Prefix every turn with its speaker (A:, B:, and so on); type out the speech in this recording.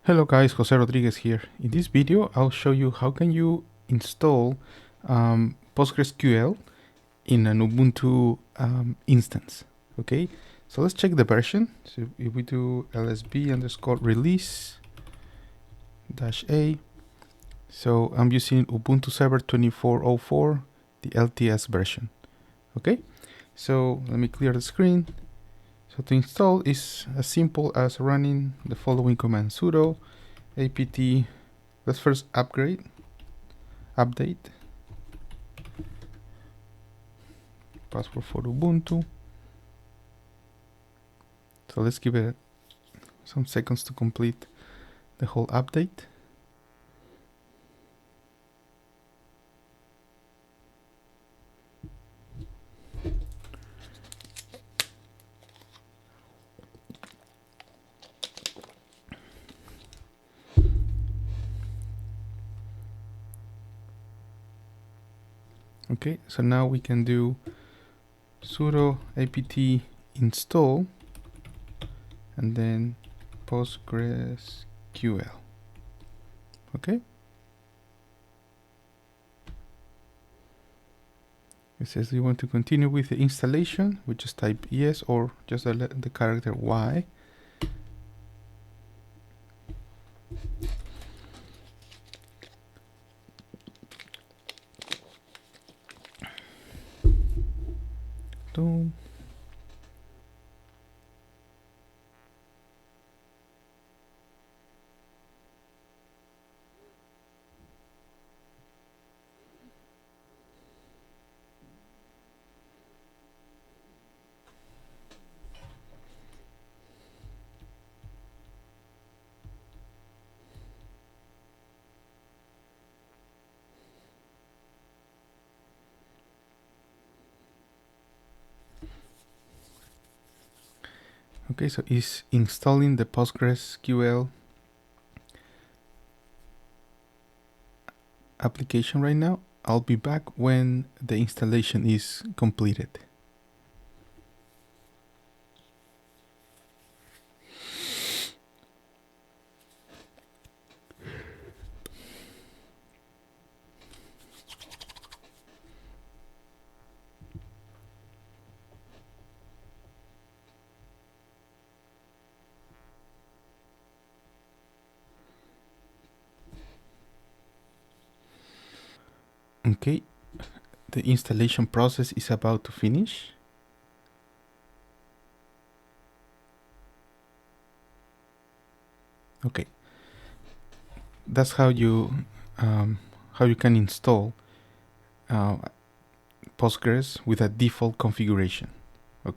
A: Hello guys, Jose Rodriguez here. In this video, I'll show you how can you install PostgreSQL in an Ubuntu instance. Okay, so let's check the version. So if we do lsb_release -a, so I'm using Ubuntu Server 2404, the LTS version. Okay, so let me clear the screen. So to install is as simple as running the following command: sudo apt. Let's first update password for Ubuntu. So let's give it some seconds to complete the whole update. Okay, so now we can do sudo apt install and then PostgreSQL. Okay, it says you want to continue with the installation. We just type yes or just the character Y. Boom. Okay, so it's installing the PostgreSQL application right now. I'll be back when the installation is completed. Okay, the installation process is about to finish. Okay, that's how you can install Postgres with a default configuration.